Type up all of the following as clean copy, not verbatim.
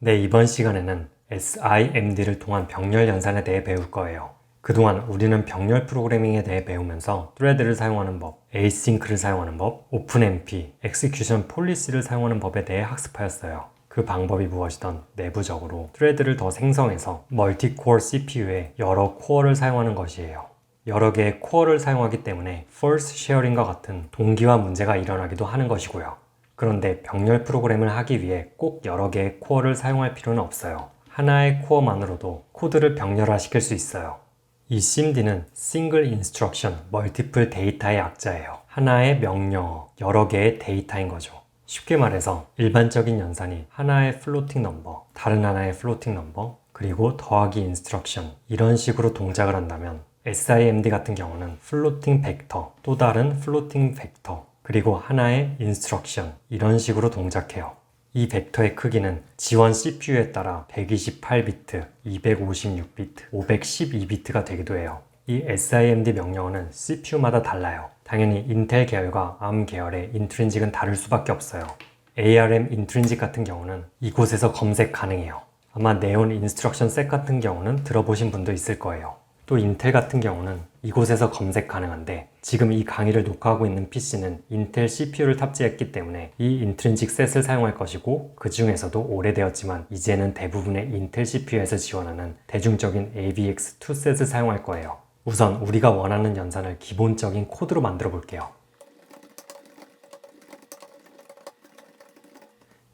네, 이번 시간에는 SIMD를 통한 병렬 연산에 대해 배울 거예요. 그동안 우리는 병렬 프로그래밍에 대해 배우면서 thread를 사용하는 법, async를 사용하는 법, openMP, execution policy를 사용하는 법에 대해 학습하였어요. 그 방법이 무엇이든 내부적으로 thread를 더 생성해서 멀티코어 CPU에 여러 코어를 사용하는 것이에요. 여러 개의 코어를 사용하기 때문에 force sharing과 같은 동기화 문제가 일어나기도 하는 것이고요. 그런데 병렬 프로그램을 하기 위해 꼭 여러 개의 코어를 사용할 필요는 없어요. 하나의 코어만으로도 코드를 병렬화 시킬 수 있어요. 이 CMD는 Single Instruction Multiple Data의 약자예요. 하나의 명령어, 여러 개의 데이터인 거죠. 쉽게 말해서 일반적인 연산이 하나의 floating number, 다른 하나의 floating number, 그리고 더하기 instruction 이런 식으로 동작을 한다면 SIMD 같은 경우는 floating vector, 또 다른 floating vector, 그리고 하나의 instruction 이런 식으로 동작해요. 이 벡터의 크기는 지원 CPU에 따라 128비트, 256비트, 512비트가 되기도 해요. 이 SIMD 명령어는 CPU마다 달라요. 당연히 인텔 계열과 ARM 계열의 인트린직은 다를 수밖에 없어요. ARM 인트린직 같은 경우는 이곳에서 검색 가능해요. 아마 네온 인스트럭션 셋 같은 경우는 들어보신 분도 있을 거예요. 또 인텔 같은 경우는 이곳에서 검색 가능한데 지금 이 강의를 녹화하고 있는 PC는 인텔 CPU를 탑재했기 때문에 이 인트린직 셋을 사용할 것이고 그 중에서도 오래되었지만 이제는 대부분의 인텔 CPU에서 지원하는 대중적인 AVX2 셋을 사용할 거예요. 우선 우리가 원하는 연산을 기본적인 코드로 만들어 볼게요.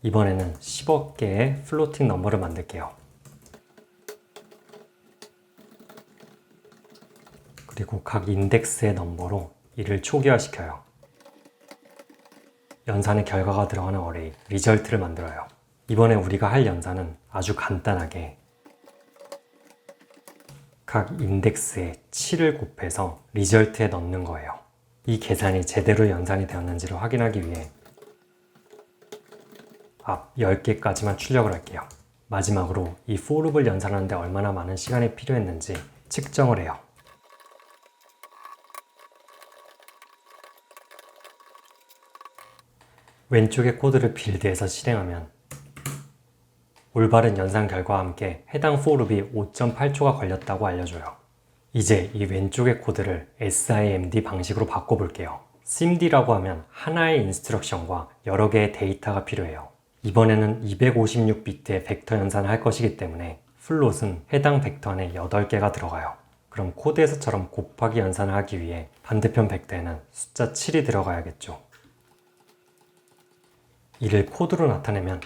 이번에는 10억 개의 플로팅 넘버를 만들게요. 그리고 각 인덱스의 넘버로 이를 초기화시켜요. 연산의 결과가 들어가는 어레이, 리절트를 만들어요. 이번에 우리가 할 연산은 아주 간단하게 각 인덱스에 7을 곱해서 리절트에 넣는 거예요. 이 계산이 제대로 연산이 되었는지를 확인하기 위해 앞 10개까지만 출력을 할게요. 마지막으로 이 for loop을 연산하는데 얼마나 많은 시간이 필요했는지 측정을 해요. 왼쪽의 코드를 빌드해서 실행하면 올바른 연산 결과와 함께 해당 for loop이 5.8초가 걸렸다고 알려줘요. 이제 이 왼쪽의 코드를 SIMD 방식으로 바꿔볼게요. SIMD라고 하면 하나의 인스트럭션과 여러 개의 데이터가 필요해요. 이번에는 256비트의 벡터 연산을 할 것이기 때문에 플롯은 해당 벡터 안에 8개가 들어가요. 그럼 코드에서처럼 곱하기 연산을 하기 위해 반대편 벡터에는 숫자 7이 들어가야겠죠. 이를 코드로 나타내면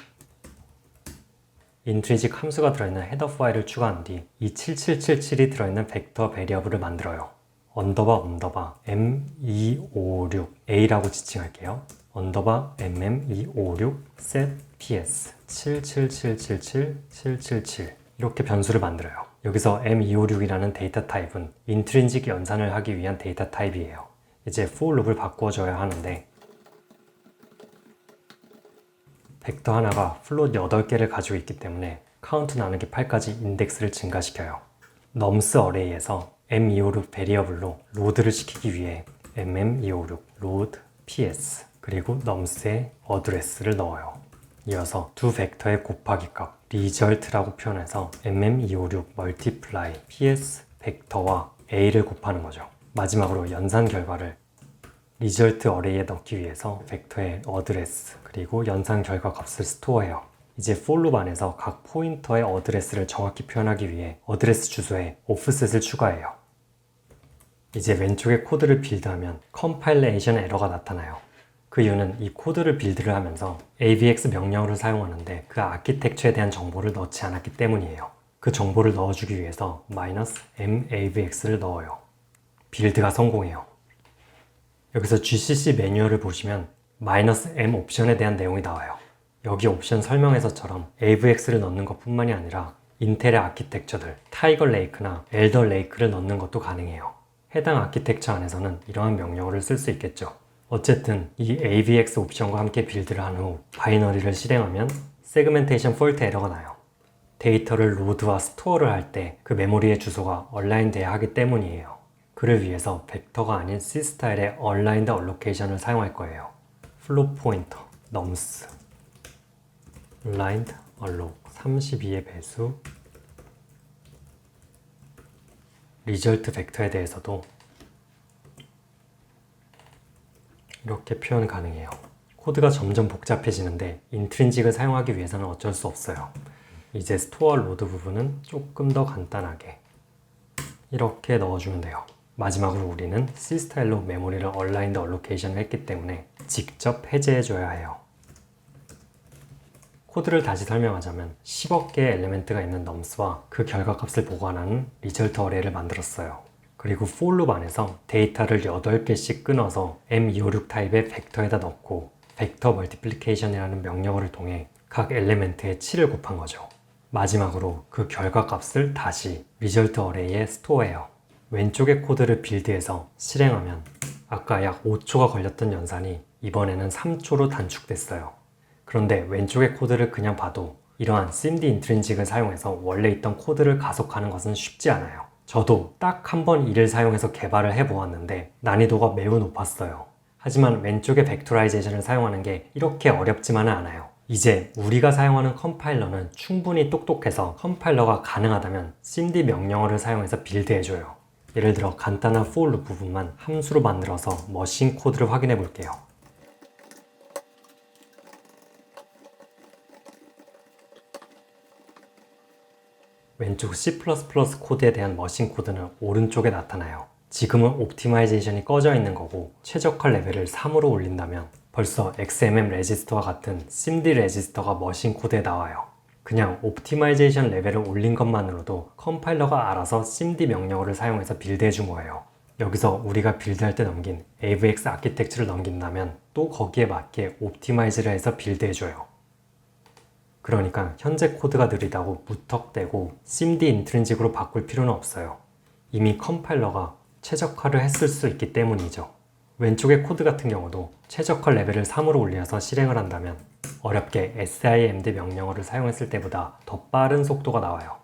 인트리직 함수가 들어있는 헤더 파일을 추가한 뒤 이 7777이 들어있는 벡터 베리어블을 만들어요. 언더바 m256a라고 지칭할게요. 언더바 mm256 set ps 7777777 이렇게 변수를 만들어요. 여기서 m256이라는 데이터 타입은 인트린직 연산을 하기 위한 데이터 타입이에요. 이제 for loop을 바꿔줘야 하는데 벡터 하나가 플롯 8개를 가지고 있기 때문에 카운트 나누기 8까지 인덱스를 증가시켜요. nums 어레이에서 m256 베리어블로 로드를 시키기 위해 mm256 load ps 그리고 nums의 어드레스를 넣어요. 이어서 두 벡터의 곱하기 값 result라고 표현해서 mm256 multiply ps 벡터와 a를 곱하는 거죠. 마지막으로 연산 결과를 리절트 어레이에 넣기 위해서 벡터의 어드레스 그리고 연산 결과 값을 스토어해요. 이제 for loop 안에서 각 포인터의 어드레스를 정확히 표현하기 위해 어드레스 주소에 offset을 추가해요. 이제 왼쪽에 코드를 빌드하면 컴파일레이션 에러가 나타나요. 그 이유는 이 코드를 빌드를 하면서 AVX 명령어를 사용하는데 그 아키텍처에 대한 정보를 넣지 않았기 때문이에요. 그 정보를 넣어주기 위해서 -m-avx를 넣어요. 빌드가 성공해요. 여기서 GCC 매뉴얼을 보시면 -m 옵션에 대한 내용이 나와요. 여기 옵션 설명에서처럼 AVX를 넣는 것 뿐만이 아니라 인텔의 아키텍처들, 타이거 레이크나 엘더 레이크를 넣는 것도 가능해요. 해당 아키텍처 안에서는 이러한 명령어를 쓸 수 있겠죠. 어쨌든 이 AVX 옵션과 함께 빌드를 한 후 바이너리를 실행하면 세그멘테이션 폴트 에러가 나요. 데이터를 로드와 스토어를 할 때 그 메모리의 주소가 얼라인 돼야 하기 때문이에요. 그를 위해서 벡터가 아닌 C 스타일의 Aligned Allocation을 사용할 거예요. Float Pointer, nums, Aligned 얼록 32의 배수, 리절트 벡터에 대해서도 이렇게 표현 가능해요. 코드가 점점 복잡해지는데 인트린직을 사용하기 위해서는 어쩔 수 없어요. 이제 스토어 로드 부분은 조금 더 간단하게 이렇게 넣어주면 돼요. 마지막으로 우리는 C 스타일로 메모리를 얼라인드 얼로케이션을 했기 때문에 직접 해제해줘야 해요. 코드를 다시 설명하자면 10억 개의 엘리멘트가 있는 넘스와 그 결과값을 보관하는 리절트 어레이를 만들었어요. 그리고 for loop 안에서 데이터를 8개씩 끊어서 M256 타입의 벡터에다 넣고 벡터 멀티플리케이션이라는 명령어를 통해 각 엘리멘트에 7을 곱한 거죠. 마지막으로 그 결과값을 다시 리절트 어레이에 스토어해요. 왼쪽의 코드를 빌드해서 실행하면 아까 약 5초가 걸렸던 연산이 이번에는 3초로 단축됐어요. 그런데 왼쪽의 코드를 그냥 봐도 이러한 SIMD 인트린직을 사용해서 원래 있던 코드를 가속하는 것은 쉽지 않아요. 저도 딱 한 번 이를 사용해서 개발을 해보았는데 난이도가 매우 높았어요. 하지만 왼쪽의 벡토라이제이션을 사용하는 게 이렇게 어렵지만은 않아요. 이제 우리가 사용하는 컴파일러는 충분히 똑똑해서 컴파일러가 가능하다면 SIMD 명령어를 사용해서 빌드해줘요. 예를 들어 간단한 for loop 부분만 함수로 만들어서 머신 코드를 확인해 볼게요. 왼쪽 C++ 코드에 대한 머신 코드는 오른쪽에 나타나요. 지금은 옵티마이제이션이 꺼져 있는 거고 최적화 레벨을 3으로 올린다면 벌써 XMM 레지스터와 같은 SIMD 레지스터가 머신 코드에 나와요. 그냥 옵티마이제이션 레벨을 올린 것만으로도 컴파일러가 알아서 SIMD 명령어를 사용해서 빌드해 준 거예요. 여기서 우리가 빌드할 때 넘긴 AVX 아키텍처를 넘긴다면 또 거기에 맞게 옵티마이즈를 해서 빌드해 줘요. 그러니까 현재 코드가 느리다고 무턱대고 SIMD 인트린직으로 바꿀 필요는 없어요. 이미 컴파일러가 최적화를 했을 수 있기 때문이죠. 왼쪽의 코드 같은 경우도 최적화 레벨을 3으로 올려서 실행을 한다면 어렵게 SIMD 명령어를 사용했을 때보다 더 빠른 속도가 나와요.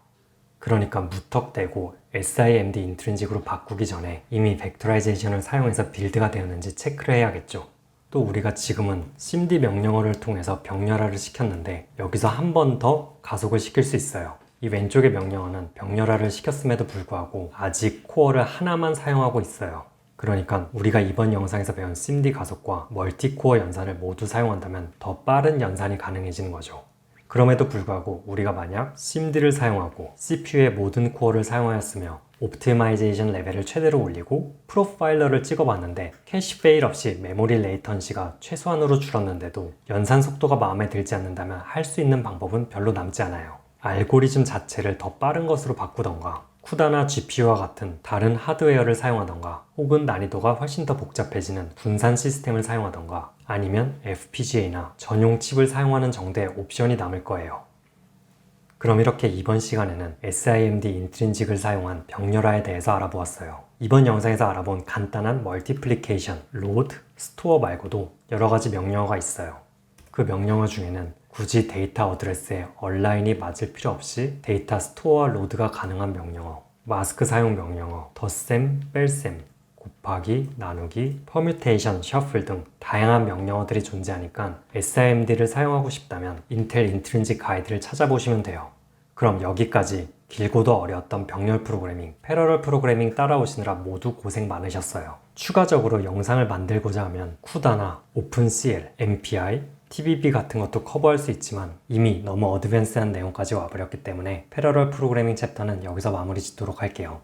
그러니까 무턱대고 SIMD 인트린직으로 바꾸기 전에 이미 벡터라이제이션을 사용해서 빌드가 되었는지 체크를 해야겠죠. 또 우리가 지금은 SIMD 명령어를 통해서 병렬화를 시켰는데 여기서 한 번 더 가속을 시킬 수 있어요. 이 왼쪽의 명령어는 병렬화를 시켰음에도 불구하고 아직 코어를 하나만 사용하고 있어요. 그러니까 우리가 이번 영상에서 배운 SIMD 가속과 멀티코어 연산을 모두 사용한다면 더 빠른 연산이 가능해지는 거죠. 그럼에도 불구하고 우리가 만약 SIMD를 사용하고 CPU의 모든 코어를 사용하였으며 옵티마이제이션 레벨을 최대로 올리고 프로파일러를 찍어봤는데 캐시 페일 없이 메모리 레이턴시가 최소한으로 줄었는데도 연산 속도가 마음에 들지 않는다면 할 수 있는 방법은 별로 남지 않아요. 알고리즘 자체를 더 빠른 것으로 바꾸던가 쿠다나 GPU와 같은 다른 하드웨어를 사용하던가 혹은 난이도가 훨씬 더 복잡해지는 분산 시스템을 사용하던가 아니면 FPGA나 전용 칩을 사용하는 정도의 옵션이 남을 거예요. 그럼 이렇게 이번 시간에는 SIMD 인트린직을 사용한 병렬화에 대해서 알아보았어요. 이번 영상에서 알아본 간단한 멀티플리케이션, 로드, 스토어 말고도 여러 가지 명령어가 있어요. 그 명령어 중에는 굳이 데이터 어드레스에 얼라인이 맞을 필요 없이 데이터 스토어와 로드가 가능한 명령어, 마스크 사용 명령어, 덧셈, 뺄셈, 곱하기, 나누기, 퍼뮤테이션, 셔플 등 다양한 명령어들이 존재하니까 SIMD를 사용하고 싶다면 인텔 인트린직 가이드를 찾아보시면 돼요. 그럼 여기까지 길고도 어려웠던 병렬 프로그래밍, 패러럴 프로그래밍 따라오시느라 모두 고생 많으셨어요. 추가적으로 영상을 만들고자 하면 쿠다나, 오픈CL, MPI, TBB 같은 것도 커버할 수 있지만 이미 너무 어드밴스한 내용까지 와버렸기 때문에 패러럴 프로그래밍 챕터는 여기서 마무리 짓도록 할게요.